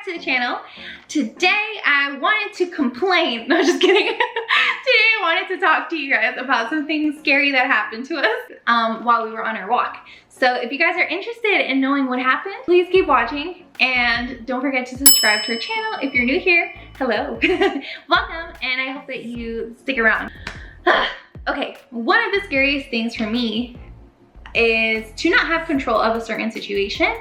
to the channel. Today I wanted to complain, no just kidding. Today I wanted to talk to you guys about something scary that happened to us while we were on our walk. So if you guys are interested in knowing what happened, please keep watching and don't forget to subscribe to our channel. If you're new here, hello, welcome, and I hope that you stick around. Okay, one of the scariest things for me is to not have control of a certain situation,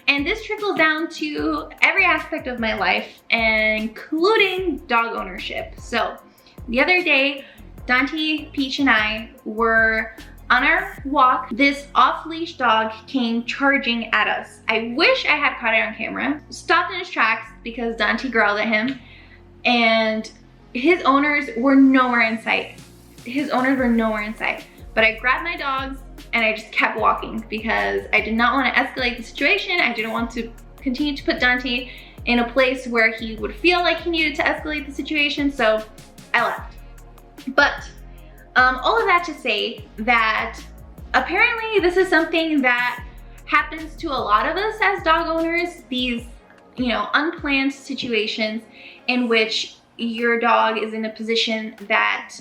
and this trickles down to every aspect of my life, including dog ownership. So the other day, Dante, Peach, and I were on our walk. This off-leash dog came charging at us. I wish I had caught it on camera. Stopped in his tracks because Dante growled at him, and his owners were nowhere in sight. But I grabbed my dogs and I just kept walking because I did not want to escalate the situation. I didn't want to continue to put Dante in a place where he would feel like he needed to escalate the situation, so I left. But all of that to say that apparently this is something that happens to a lot of us as dog owners, these, you know, unplanned situations in which your dog is in a position that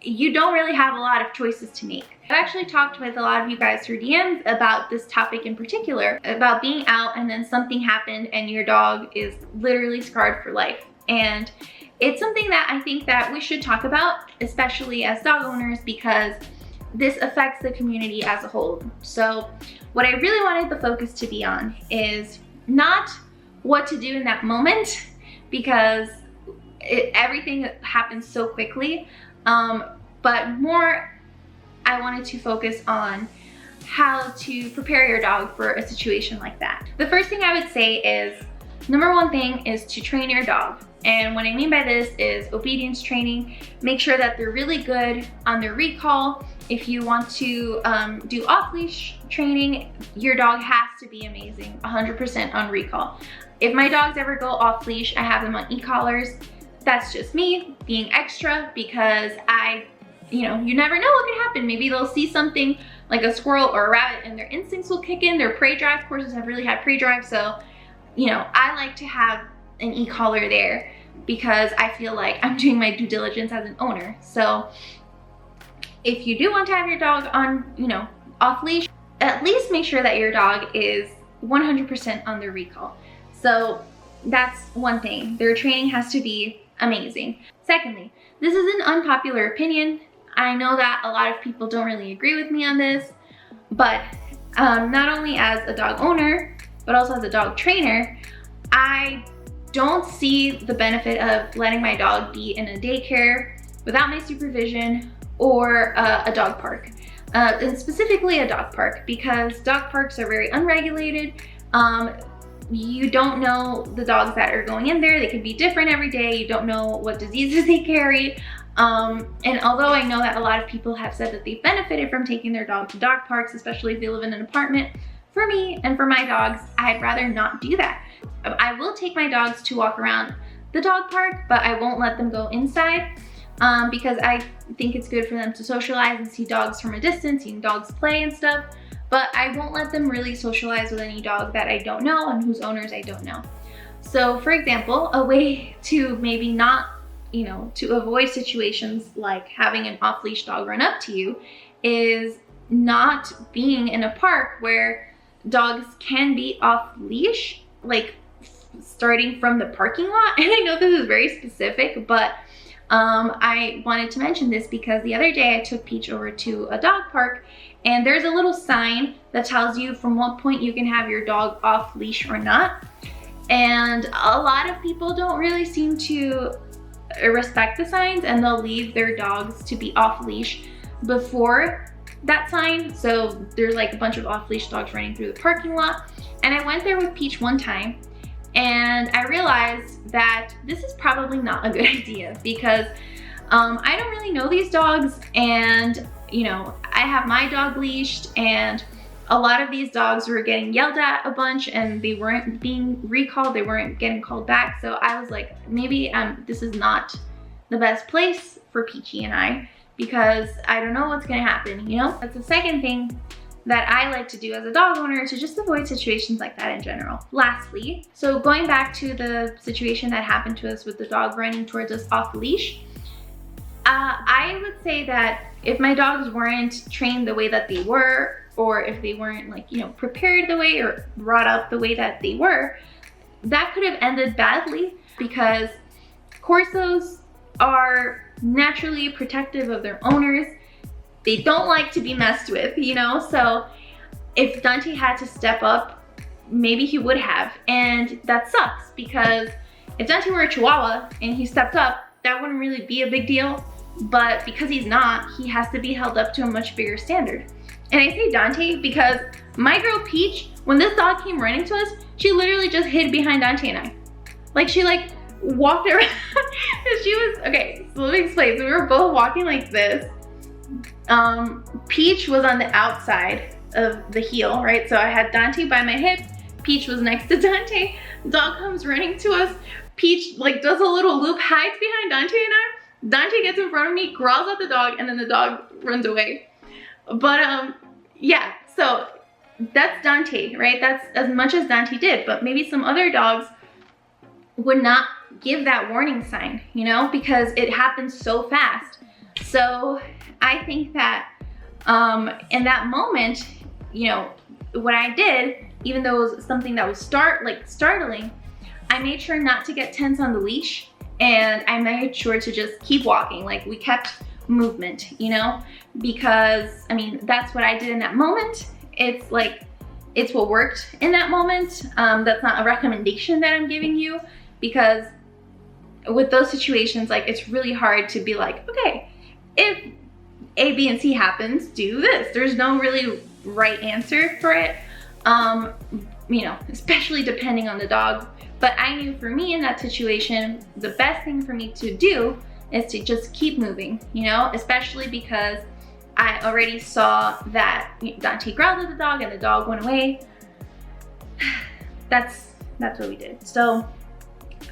you don't really have a lot of choices to make. I've actually talked with a lot of you guys through DMs about this topic in particular, about being out and then something happened and your dog is literally scarred for life. And it's something that I think that we should talk about, especially as dog owners, because this affects the community as a whole. So what I really wanted the focus to be on is not what to do in that moment, because everything happens so quickly, but more I wanted to focus on how to prepare your dog for a situation like that. The first thing I would say is, number one thing is to train your dog. And what I mean by this is obedience training. Make sure that they're really good on their recall. If you want to do off-leash training, your dog has to be amazing, 100% on recall. If my dogs ever go off-leash, I have them on e-collars. That's just me being extra because you never know what could happen. Maybe they'll see something like a squirrel or a rabbit and their instincts will kick in. Their prey drive courses have really had prey drive, so I like to have an e-collar there because I feel like I'm doing my due diligence as an owner. So if you do want to have your dog on, off leash, at least make sure that your dog is 100% on their recall. So that's one thing. Their training has to be amazing. Secondly, this is an unpopular opinion. I know that a lot of people don't really agree with me on this, but not only as a dog owner, but also as a dog trainer, I don't see the benefit of letting my dog be in a daycare without my supervision or a dog park, and specifically a dog park, because dog parks are very unregulated. You don't know the dogs that are going in there. They could be different every day. You don't know what diseases they carry. And although I know that a lot of people have said that they've benefited from taking their dog to dog parks, especially if they live in an apartment, for me and for my dogs, I'd rather not do that. I will take my dogs to walk around the dog park, but I won't let them go inside because I think it's good for them to socialize and see dogs from a distance, seeing dogs play and stuff. But I won't let them really socialize with any dog that I don't know and whose owners I don't know. So for example, a way to maybe not, to avoid situations like having an off-leash dog run up to you is not being in a park where dogs can be off-leash, like starting from the parking lot. And I know this is very specific, but I wanted to mention this because the other day I took Peach over to a dog park, and there's a little sign that tells you from what point you can have your dog off leash or not. And a lot of people don't really seem to respect the signs, and they'll leave their dogs to be off leash before that sign. So there's like a bunch of off leash dogs running through the parking lot. And I went there with Peach one time, and I realized that this is probably not a good idea because I don't really know these dogs, and I have my dog leashed, and a lot of these dogs were getting yelled at a bunch and they weren't being recalled, they weren't getting called back. So I was like, maybe this is not the best place for Peachy and I, because I don't know what's gonna happen, That's the second thing that I like to do as a dog owner to just avoid situations like that in general. Lastly, so going back to the situation that happened to us with the dog running towards us off the leash, I would say that if my dogs weren't trained the way that they were, or if they weren't like, you know, prepared the way or brought up the way that they were, that could have ended badly, because Corsos are naturally protective of their owners. They don't like to be messed with, you know? So if Dante had to step up, maybe he would have. And that sucks, because if Dante were a Chihuahua and he stepped up, that wouldn't really be a big deal. But because he's not, he has to be held up to a much bigger standard. And I say Dante because my girl Peach, when this dog came running to us, she literally just hid behind Dante and I. Like, she like walked around. She was, okay, so let me explain. So we were both walking like this. Peach was on the outside of the heel, right? So I had Dante by my hip, Peach was next to Dante. Dog comes running to us. Peach like does a little loop, hides behind Dante and I. Dante gets in front of me, growls at the dog, and then the dog runs away. But yeah, so that's Dante, right? That's as much as Dante did, but maybe some other dogs would not give that warning sign, you know, because it happens so fast. So I think that in that moment, you know, what I did, even though it was something that was startling, I made sure not to get tense on the leash, and I made sure to just keep walking. Like, we kept movement, you know, because I mean, that's what I did in that moment. It's like, it's what worked in that moment. That's not a recommendation that I'm giving you, because with those situations, like, it's really hard to be like, okay, if A, B, and C happens, do this. There's no really right answer for it, you know, especially depending on the dog. But I knew for me in that situation, the best thing for me to do is to just keep moving, you know, especially because I already saw that Dante growled at the dog and the dog went away. That's what we did. So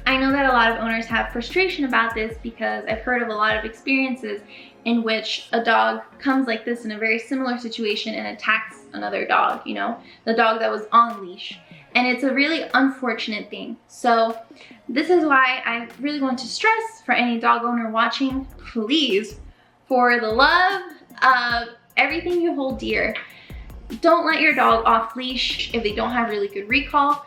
I know that a lot of owners have frustration about this, because I've heard of a lot of experiences in which a dog comes like this in a very similar situation and attacks another dog, you know, the dog that was on leash. And it's a really unfortunate thing. So this is why I really want to stress for any dog owner watching, please, for the love of everything you hold dear, don't let your dog off leash if they don't have really good recall.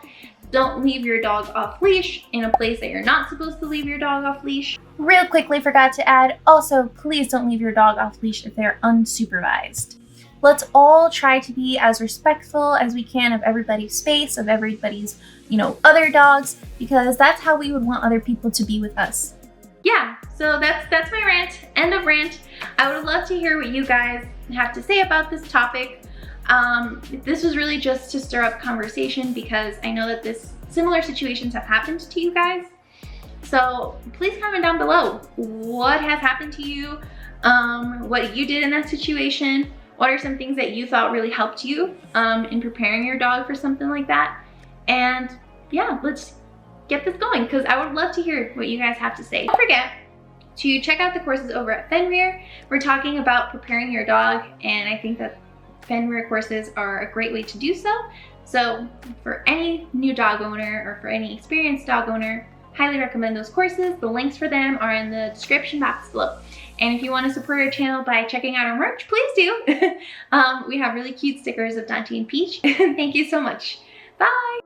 Don't leave your dog off leash in a place that you're not supposed to leave your dog off leash. Real quickly, forgot to add, also, please don't leave your dog off leash if they're unsupervised. Let's all try to be as respectful as we can of everybody's space, of everybody's, you know, other dogs, because that's how we would want other people to be with us. Yeah, so that's my rant. End of rant. I would love to hear what you guys have to say about this topic. This was really just to stir up conversation, because I know that similar situations have happened to you guys. So please comment down below what has happened to you, what you did in that situation. What are some things that you thought really helped you in preparing your dog for something like that? And yeah, let's get this going, because I would love to hear what you guys have to say. Don't forget to check out the courses over at Fenrir. We're talking about preparing your dog, and I think that Fenrir courses are a great way to do so. So for any new dog owner or for any experienced dog owner, highly recommend those courses. The links for them are in the description box below. And if you want to support our channel by checking out our merch, please do. We have really cute stickers of Dante and Peach. Thank you so much. Bye.